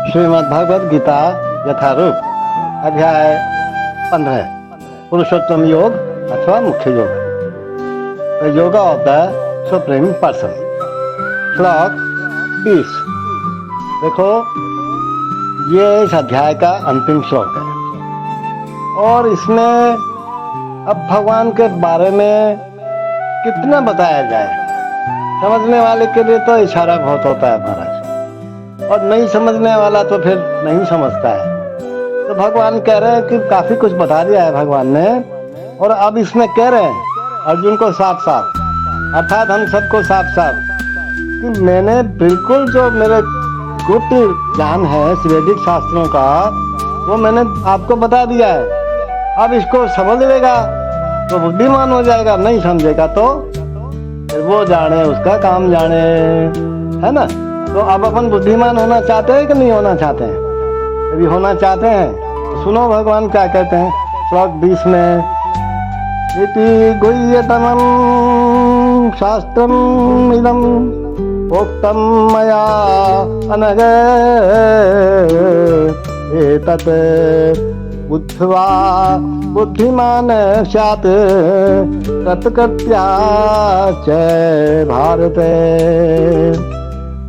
श्रीमद् भगवद गीता यथारूप अध्याय 15 पुरुषोत्तम योग अथवा मुख्य योग the yoga of the supreme person. श्लोक 20। देखो, ये इस अध्याय का अंतिम श्लोक है और इसमें अब भगवान के बारे में कितना बताया जाए। समझने वाले के लिए तो इशारा बहुत होता है महाराज, और नहीं समझने वाला तो फिर नहीं समझता है। तो भगवान कह रहे हैं कि काफी कुछ बता दिया है भगवान ने, और अब इसमें कह रहे हैं अर्जुन को साफ साफ, अर्थात हम सबको साफ साफ, कि मैंने बिल्कुल जो मेरे गुप्त ज्ञान है वैदिक शास्त्रों का, वो मैंने आपको बता दिया है। अब इसको समझ लेगा तो बुद्धिमान हो जाएगा, नहीं समझेगा तो फिर वो जाने उसका काम जाने, है ना। तो अब अपन बुद्धिमान होना चाहते हैं कि नहीं होना चाहते हैं? यदि होना चाहते हैं तो सुनो भगवान क्या कहते हैं श्लोक 20 में। इति गुह्यतमं शास्त्रम् इदं उक्तं मया अनघ एतत् बुद्ध्वा बुद्धिमान् स्यात् तत्कृत्या च भारते।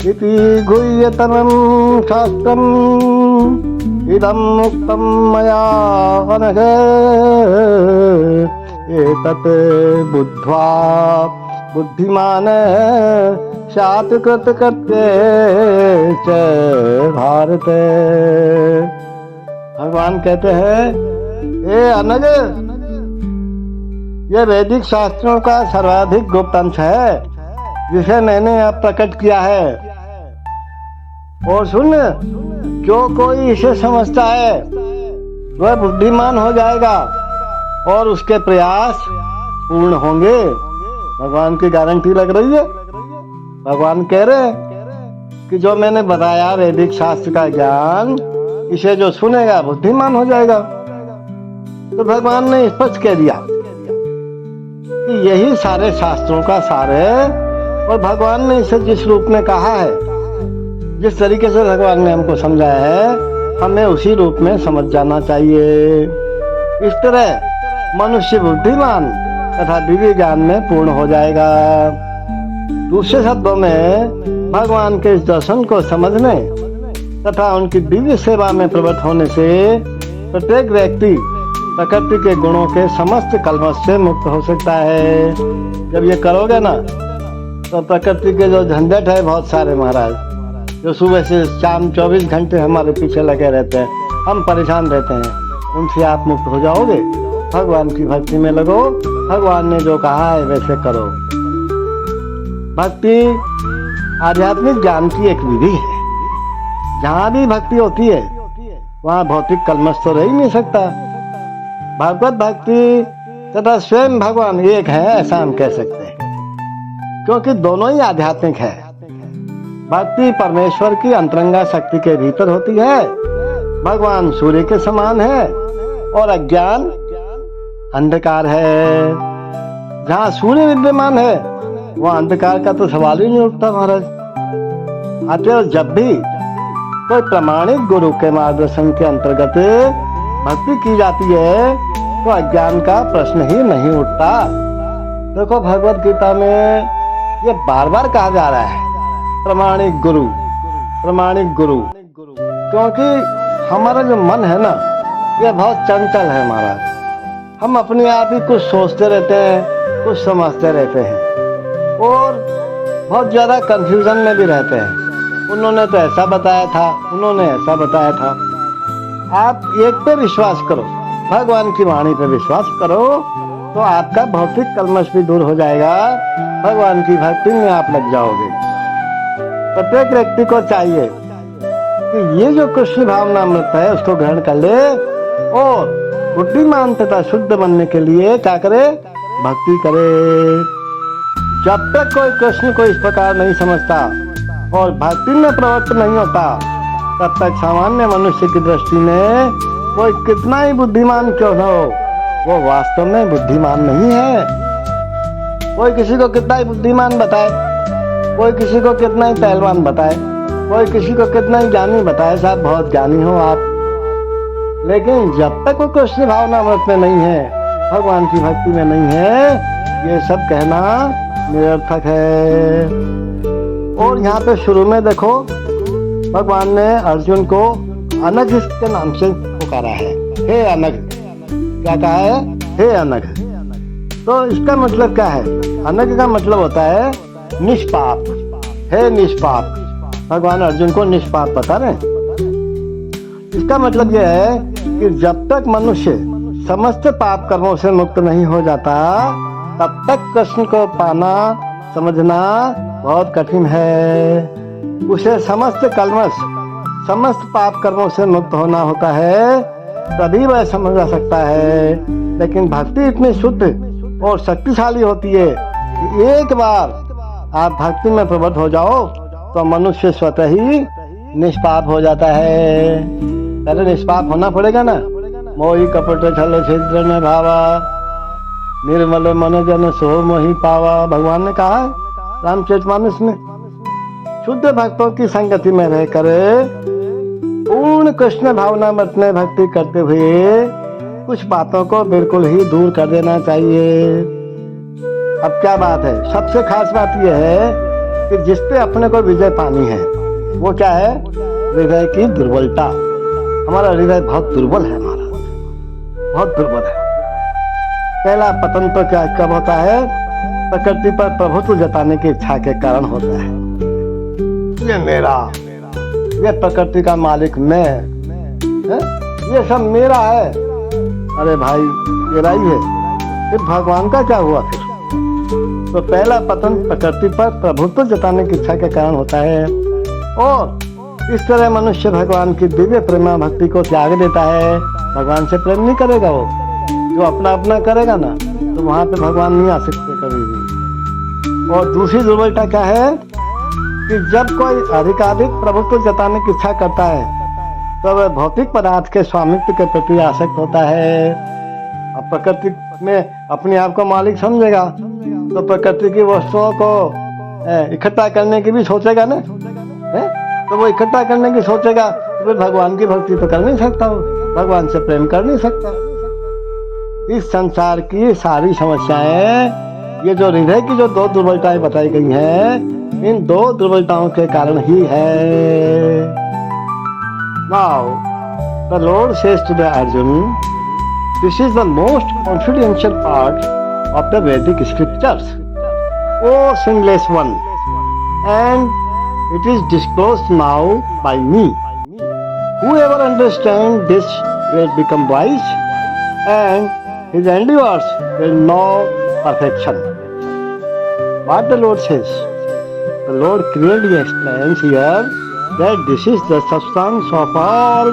इति गुह्यतमं शास्त्रम् इदं उक्तं मया अनघ एतत् बुद्ध्वा बुद्धिमान् स्यात् कृतकृत्ये च भारते। भगवान कहते हैं, ए अनघ, ये वैदिक शास्त्रों का सर्वाधिक गुप्त अंश है जिसे मैंने अब प्रकट किया है। और सुन, जो कोई इसे समझता है वह बुद्धिमान हो जाएगा और उसके प्रयास पूर्ण होंगे। भगवान की गारंटी लग रही है। भगवान कह रहे हैं कि जो मैंने बताया वैदिक शास्त्र का ज्ञान, इसे जो सुनेगा बुद्धिमान हो जाएगा। तो भगवान ने स्पष्ट कह दिया कि यही सारे शास्त्रों का सार है, और भगवान ने इसे जिस रूप में कहा है, जिस तरीके से भगवान ने हमको समझाया है, हमें उसी रूप में समझ जाना चाहिए। इस तरह मनुष्य बुद्धिमान तथा दिव्य ज्ञान में पूर्ण हो जाएगा। दूसरे शब्दों में, भगवान के इस दर्शन को समझने तथा उनकी दिव्य सेवा में प्रवृत्त होने से प्रत्येक व्यक्ति प्रकृति के गुणों के समस्त कलमश से मुक्त हो सकता है। जब ये करोगे ना, तो प्रकृति के जो झंझट है बहुत सारे महाराज, जो सुबह से शाम 24 घंटे हमारे पीछे लगे रहते हैं, हम परेशान रहते हैं, उनसे आप मुक्त हो जाओगे। भगवान की भक्ति में लगो, भगवान ने जो कहा है वैसे करो। भक्ति आध्यात्मिक ज्ञान की एक विधि है। जहाँ भी भक्ति होती है वहाँ भौतिक कलमश तो रह ही नहीं सकता। भगवत भक्ति तथा स्वयं भगवान एक है, ऐसा हम कह सकते हैं, क्योंकि दोनों ही आध्यात्मिक है। भक्ति परमेश्वर की अंतरंगा शक्ति के भीतर होती है। भगवान सूर्य के समान है और अज्ञान अंधकार है। जहाँ सूर्य विद्यमान है वहाँ अंधकार का तो सवाल ही नहीं उठता महाराज। अतः जब भी कोई प्रमाणिक गुरु के मार्गदर्शन के अंतर्गत भक्ति की जाती है तो अज्ञान का प्रश्न ही नहीं उठता। देखो, भगवत गीता में ये बार बार कहा जा रहा है, प्रमाणिक गुरु, प्रमाणिक गुरु, क्योंकि हमारा जो मन है ना, ये बहुत चंचल है महाराज। हम अपने आप ही कुछ सोचते रहते हैं, कुछ समझते रहते हैं, और बहुत ज्यादा कंफ्यूजन में भी रहते हैं। उन्होंने तो ऐसा बताया था, उन्होंने ऐसा बताया था। आप एक पे विश्वास करो, भगवान की वाणी पे विश्वास करो, तो आपका भौतिक कलमश भी दूर हो जाएगा। भगवान की भक्ति में आप लग जाओगे। प्रत्येक व्यक्ति को चाहिए कि ये जो कृष्ण भावनामृत है उसको ग्रहण कर ले, और बुद्धिमान तथा शुद्ध बनने के लिए क्या करे? भक्ति करे। जब तक कोई कृष्ण को इस प्रकार नहीं समझता और भक्ति में प्रवृत्त नहीं होता, तब तक सामान्य मनुष्य की दृष्टि में कोई कितना ही बुद्धिमान क्यों न हो, वो वास्तव में बुद्धिमान नहीं है। कोई किसी को कितना ही बुद्धिमान बताए, कोई किसी को कितना ही पहलवान बताए, कोई किसी को कितना ही ज्ञानी बताए साहब बहुत ज्ञानी हो आप, लेकिन जब तक वो कृष्ण भावना अमृत में नहीं है, भगवान की भक्ति में नहीं है, ये सब कहना निरर्थक है। और यहाँ पे शुरू में देखो भगवान ने अर्जुन को अनघ के नाम से पुकारा है, हे अनघ। क्या कहा है? हे अनघ। तो इसका मतलब क्या है? अनघ का मतलब होता है निष्पाप, हे निष्पाप। भगवान अर्जुन को निष्पाप बता रहे हैं। इसका मतलब यह है कि जब तक मनुष्य समस्त पाप कर्मों से मुक्त नहीं हो जाता, तब तक कृष्ण को पाना समझना बहुत कठिन है। उसे समस्त कल्मश, समस्त पाप कर्मों से मुक्त होना होता है, तभी वह समझ सकता है। लेकिन भक्ति इतनी शुद्ध और शक्तिशाली होती है कि एक बार आप भक्ति में प्रवृत्त हो जाओ तो मनुष्य स्वतः ही निष्पाप हो जाता है। पहले निष्पाप होना पड़ेगा ना। मोहि कपट छल छिद्र न भावा, निर्मल मन जन सो मोहि पावा। भगवान ने कहा है रामचरितमानस में, शुद्ध भक्तों की संगति में रहकर पूर्ण कृष्ण भावना में भक्ति करते हुए कुछ बातों को बिल्कुल ही दूर कर देना चाहिए। अब क्या बात है? सबसे खास बात यह है कि जिस पे अपने को विजय पानी है वो क्या है? हृदय की दुर्बलता। हमारा हृदय बहुत दुर्बल है, हमारा बहुत दुर्बल है। पहला पतन तो क्या कब होता है? प्रकृति पर प्रभुत्व जताने की इच्छा के कारण होता है। ये मेरा, ये प्रकृति का मालिक मैं है? ये सब मेरा है। अरे भाई मेरा ही है, फिर भगवान का क्या हुआ फिर? तो पहला पतन प्रकृति पर प्रभुत्व जताने की इच्छा के कारण होता है। और इस तरह मनुष्य भगवान की दिव्य प्रेमा भक्ति को त्याग देता है। भगवान से प्रेम नहीं करेगा वो, जो अपना अपना करेगा ना, तो वहां पे भगवान नहीं आ सकते कभी भी। और दूसरी दुर्बलता क्या है कि जब कोई अधिकाधिक प्रभुत्व जताने की इच्छा करता है तो वह भौतिक पदार्थ के स्वामित्व के प्रति आसक्त होता है। अब प्रकृति में अपने आप को मालिक समझेगा तो प्रकृति की वस्तुओं को इकट्ठा करने की भी सोचेगा ना, तो वो इकट्ठा करने की सोचेगा तो फिर भगवान की भक्ति तो कर नहीं सकता, वो भगवान से प्रेम कर नहीं सकता। इस संसार की सारी समस्याएं, ये जो हृदय की जो दो दुर्बलताएं बताई गई हैं, इन दो दुर्बलताओं के कारण ही है। Now, the Lord says to the Arjun, this is the most confidential part of the Vedic scriptures, O sinless one, and it is disclosed now by me. Whoever understands this will become wise, and his endeavors will know perfection. What the Lord says? The Lord clearly explains here that this is the substance of all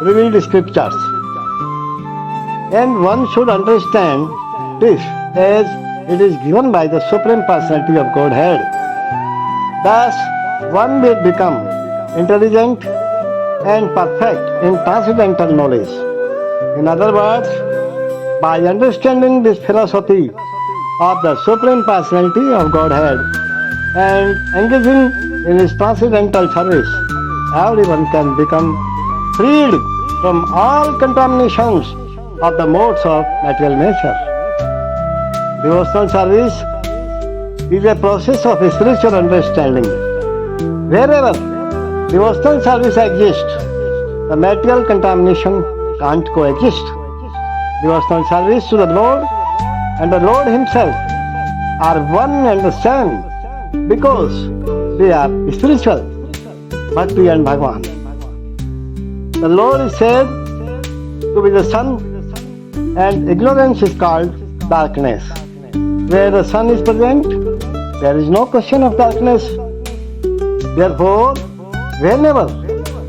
revealed scriptures, and one should understand this as it is given by the Supreme Personality of Godhead. Thus, one will become intelligent and perfect in transcendental knowledge. In other words, by understanding this philosophy of the Supreme Personality of Godhead and engaging in his transcendental service, everyone can become freed from all contaminations of the modes of material nature. Devotional service is a process of spiritual understanding. Wherever devotional service exists, the material contamination can't coexist. Devotional service to the Lord and the Lord Himself are one and the same because they are spiritual. Bhakti and Bhagwan. The Lord is said to be the sun, and ignorance is called darkness. Where the sun is present, there is no question of darkness. Therefore, whenever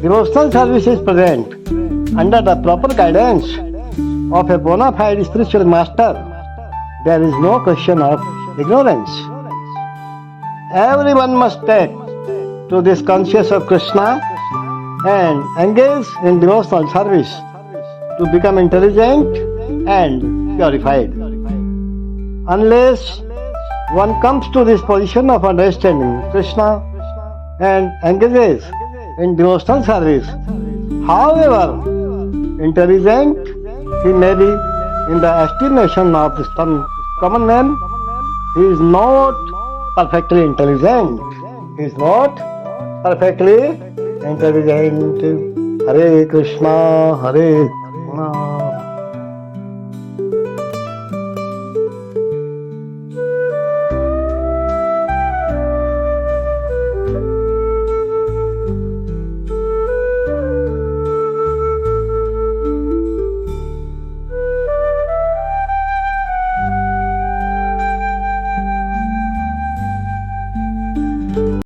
devotional service is present under the proper guidance of a bona fide spiritual master, there is no question of ignorance. Everyone must take to this conscious of Krishna and engage in devotional service to become intelligent and purified. Unless one comes to this position of understanding Krishna and engages in devotional service. However, intelligent he may be in the estimation of some common man. He is not perfectly intelligent. He is not perfectly intelligent. Hare Krishna, Hare